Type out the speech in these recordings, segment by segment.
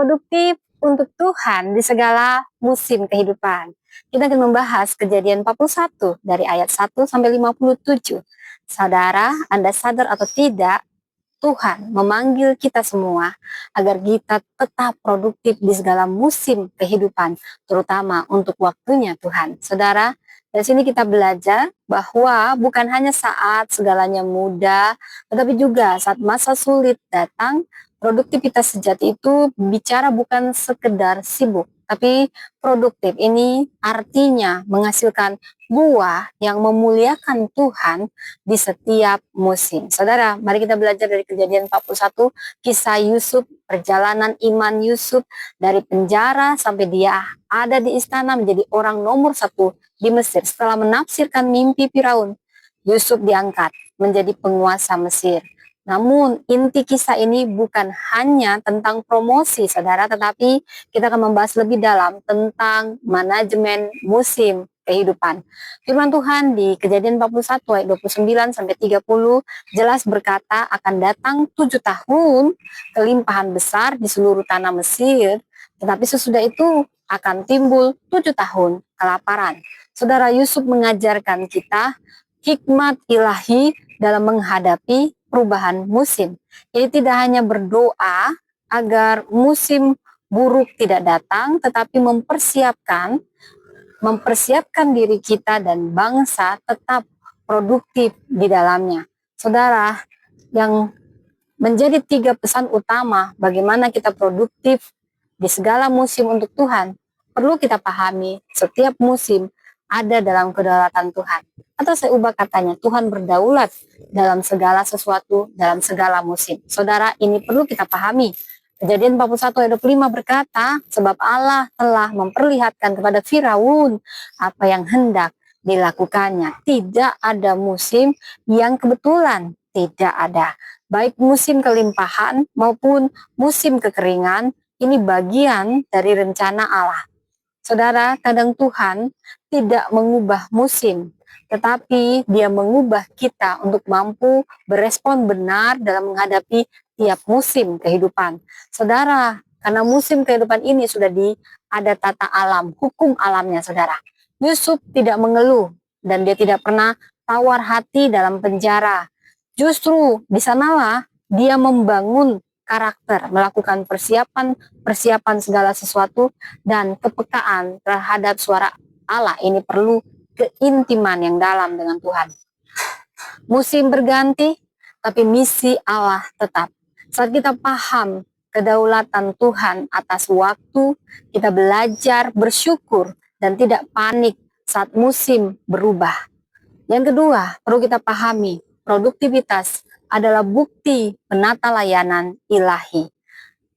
produktif untuk Tuhan di segala musim kehidupan. Kita akan membahas Kejadian 41 dari ayat 1 sampai 57. Saudara, Anda sadar atau tidak, Tuhan memanggil kita semua agar kita tetap produktif di segala musim kehidupan, terutama untuk waktunya Tuhan. Saudara, dari sini kita belajar bahwa bukan hanya saat segalanya mudah, tetapi juga saat masa sulit datang, produktivitas sejati itu bicara bukan sekedar sibuk, tapi produktif ini artinya menghasilkan buah yang memuliakan Tuhan di setiap musim. Saudara, mari kita belajar dari Kejadian 41, kisah Yusuf, perjalanan iman Yusuf dari penjara sampai dia ada di istana menjadi orang nomor 1 di Mesir. Setelah menafsirkan mimpi Firaun, Yusuf diangkat menjadi penguasa Mesir. Namun inti kisah ini bukan hanya tentang promosi, saudara, tetapi kita akan membahas lebih dalam tentang manajemen musim kehidupan. Firman Tuhan di Kejadian 41 ayat 29 sampai 30 jelas berkata akan datang 7 tahun kelimpahan besar di seluruh tanah Mesir, tetapi sesudah itu akan timbul 7 tahun kelaparan. Saudara, Yusuf mengajarkan kita hikmat ilahi dalam menghadapi perubahan musim. Jadi tidak hanya berdoa agar musim buruk tidak datang, tetapi mempersiapkan diri kita dan bangsa tetap produktif di dalamnya. Saudara, yang menjadi 3 pesan utama bagaimana kita produktif di segala musim untuk Tuhan, perlu kita pahami setiap musim ada dalam kedaulatan Tuhan. Atau saya ubah katanya, Tuhan berdaulat dalam segala sesuatu, dalam segala musim. Saudara, ini perlu kita pahami. Kejadian 41 ayat 25 berkata, sebab Allah telah memperlihatkan kepada Firaun apa yang hendak dilakukannya. Tidak ada musim yang kebetulan, tidak ada. Baik musim kelimpahan maupun musim kekeringan, ini bagian dari rencana Allah. Saudara, kadang Tuhan tidak mengubah musim, tetapi Dia mengubah kita untuk mampu berespon benar dalam menghadapi tiap musim kehidupan. Saudara, karena musim kehidupan ini sudah ada tata alam, hukum alamnya, saudara. Yusuf tidak mengeluh dan dia tidak pernah tawar hati dalam penjara. Justru di sanalah dia membangun karakter, melakukan persiapan segala sesuatu, dan kepekaan terhadap suara Allah. Ini perlu keintiman yang dalam dengan Tuhan. Musim berganti, tapi misi Allah tetap. Saat kita paham kedaulatan Tuhan atas waktu, kita belajar bersyukur dan tidak panik saat musim berubah. Yang kedua, perlu kita pahami, produktivitas adalah bukti penata layanan ilahi.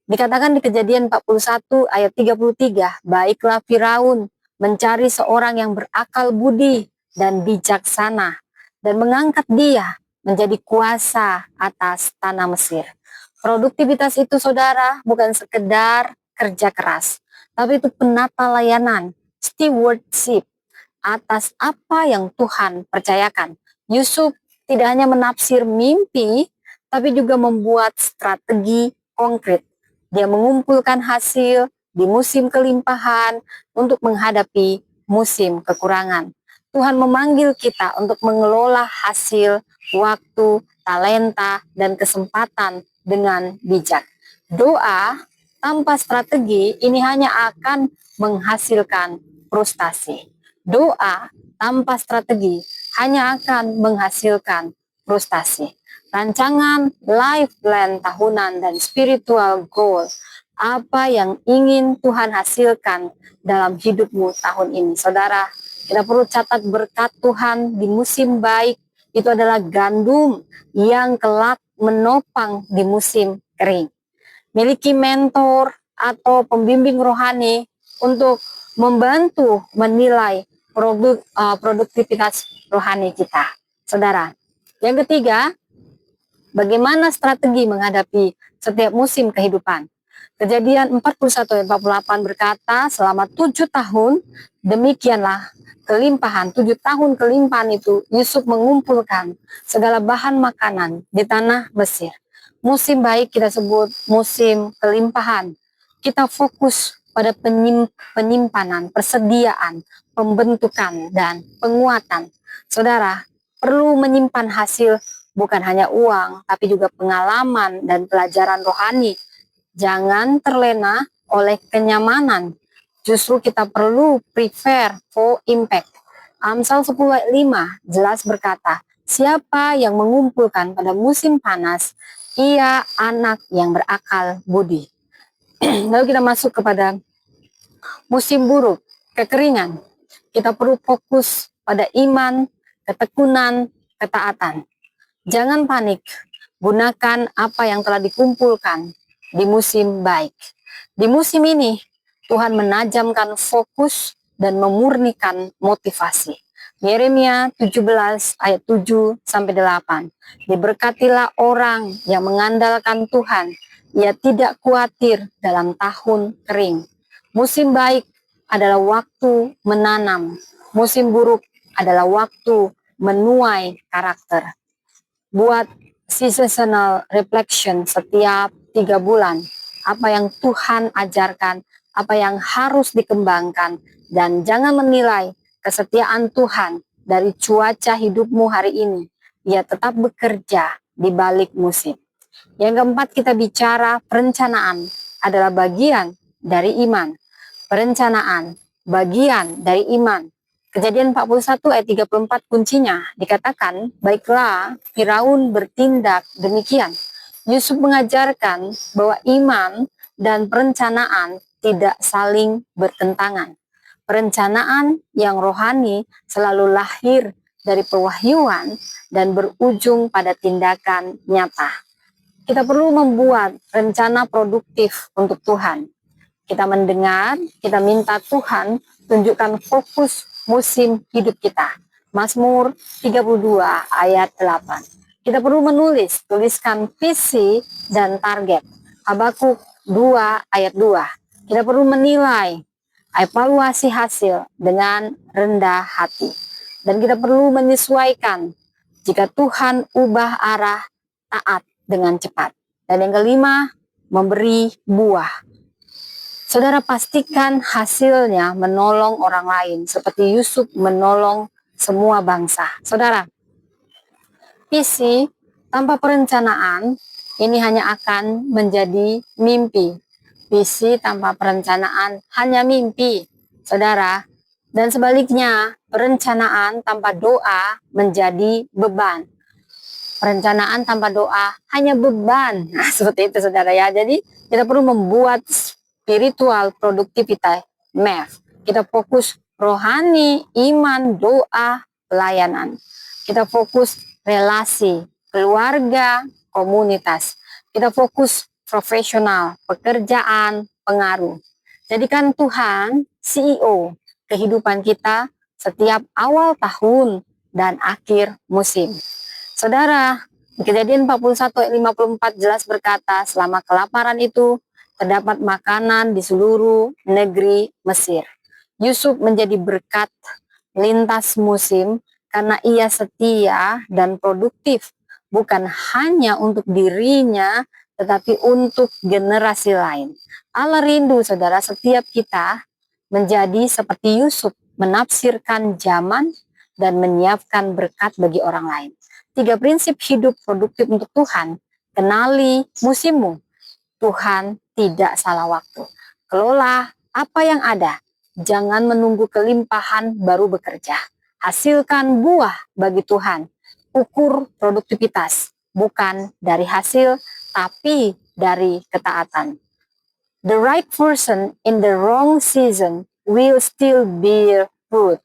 Dikatakan di Kejadian 41 ayat 33, baiklah Firaun mencari seorang yang berakal budi dan bijaksana dan mengangkat dia menjadi kuasa atas tanah Mesir. Produktivitas itu, saudara, bukan sekedar kerja keras, tapi itu penata layanan, stewardship atas apa yang Tuhan percayakan. Yusuf tidak hanya menafsir mimpi, tapi juga membuat strategi konkret. Dia mengumpulkan hasil di musim kelimpahan untuk menghadapi musim kekurangan. Tuhan memanggil kita untuk mengelola hasil, waktu, talenta, dan kesempatan dengan bijak. Doa tanpa strategi ini hanya akan menghasilkan frustasi. Doa tanpa strategi hanya akan menghasilkan frustasi. Rancangan life plan tahunan dan spiritual goal, apa yang ingin Tuhan hasilkan dalam hidupmu tahun ini. Saudara, kita perlu catat berkat Tuhan di musim baik itu adalah gandum yang kelak menopang di musim kering. Miliki mentor atau pembimbing rohani untuk membantu menilai produktivitas rohani kita. Saudara, yang ketiga, bagaimana strategi menghadapi setiap musim kehidupan. Kejadian 41 ayat 48 berkata, selama 7 tahun, demikianlah kelimpahan, 7 tahun kelimpahan itu, Yusuf mengumpulkan segala bahan makanan di tanah Mesir. Musim baik kita sebut musim kelimpahan. kita fokus pada penyimpanan, persediaan, pembentukan, dan penguatan. Saudara, perlu menyimpan hasil bukan hanya uang, tapi juga pengalaman dan pelajaran rohani. Jangan terlena oleh kenyamanan. Justru kita perlu prepare for impact. Amsal 10 ayat 5 jelas berkata, siapa yang mengumpulkan pada musim panas, ia anak yang berakal budi. Lalu kita masuk kepada musim buruk, kekeringan. Kita perlu fokus pada iman, ketekunan, ketaatan. Jangan panik, gunakan apa yang telah dikumpulkan di musim baik. Di musim ini, Tuhan menajamkan fokus dan memurnikan motivasi. Yeremia 17 ayat 7 sampai 8. Diberkatilah orang yang mengandalkan Tuhan, ia tidak khawatir dalam tahun kering. Musim baik adalah waktu menanam, musim buruk adalah waktu menuai karakter. Buat seasonal reflection setiap 3 bulan, apa yang Tuhan ajarkan, apa yang harus dikembangkan, dan jangan menilai kesetiaan Tuhan dari cuaca hidupmu hari ini. Ia tetap bekerja di balik musim. Yang keempat, kita bicara perencanaan adalah bagian dari iman. Perencanaan, bagian dari iman. Kejadian 41 ayat 34 kuncinya dikatakan, baiklah Firaun bertindak demikian. Yusuf mengajarkan bahwa iman dan perencanaan tidak saling bertentangan. Perencanaan yang rohani selalu lahir dari pewahyuan dan berujung pada tindakan nyata. Kita perlu membuat rencana produktif untuk Tuhan. Kita mendengar, kita minta Tuhan tunjukkan fokus musim hidup kita. Mazmur 32 ayat 8. Kita perlu tuliskan visi dan target. Habakuk 2 ayat 2. Kita perlu menilai, evaluasi hasil dengan rendah hati. Dan kita perlu menyesuaikan jika Tuhan ubah arah, taat dengan cepat. Dan yang kelima, memberi buah. Saudara, pastikan hasilnya menolong orang lain, seperti Yusuf menolong semua bangsa. Saudara, visi tanpa perencanaan ini hanya akan menjadi mimpi. Visi tanpa perencanaan hanya mimpi, saudara. Dan sebaliknya, perencanaan tanpa doa menjadi beban. Perencanaan tanpa doa hanya beban. Nah, seperti itu, saudara ya. Jadi, kita perlu membuat spiritual produktivitas math. Kita fokus rohani, iman, doa, pelayanan. Kita fokus relasi, keluarga, komunitas. Kita fokus profesional, pekerjaan, pengaruh. Jadikan Tuhan CEO kehidupan kita setiap awal tahun dan akhir musim. Saudara, di Kejadian 41 ayat 54 jelas berkata, selama kelaparan itu terdapat makanan di seluruh negeri Mesir. Yusuf menjadi berkat lintas musim karena ia setia dan produktif, bukan hanya untuk dirinya, tetapi untuk generasi lain. Allah rindu, saudara, setiap kita menjadi seperti Yusuf, menafsirkan zaman dan menyiapkan berkat bagi orang lain. 3 prinsip hidup produktif untuk Tuhan. Kenali musimmu. Tuhan tidak salah waktu. Kelola apa yang ada. Jangan menunggu kelimpahan baru bekerja. Hasilkan buah bagi Tuhan. Ukur produktivitas. Bukan dari hasil, tapi dari ketaatan. The right person in the wrong season will still bear fruit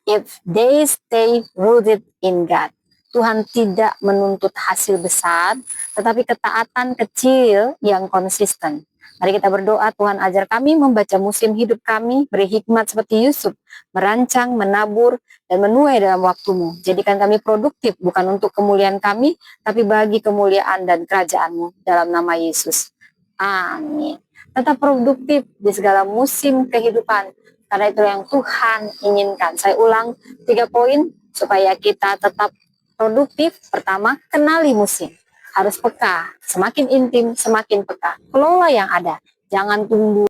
if they stay rooted in God. Tuhan tidak menuntut hasil besar, tetapi ketaatan kecil yang konsisten. Mari kita berdoa, Tuhan ajar kami membaca musim hidup kami, beri hikmat seperti Yusuf, merancang, menabur, dan menuai dalam waktumu. Jadikan kami produktif, bukan untuk kemuliaan kami, tapi bagi kemuliaan dan kerajaan-Mu, dalam nama Yesus. Amin. Tetap produktif di segala musim kehidupan, karena itu yang Tuhan inginkan. Saya ulang 3 poin supaya kita tetap produktif. Pertama, kenali musim. Harus peka. Semakin intim, semakin peka. Kelola yang ada. Jangan tunggu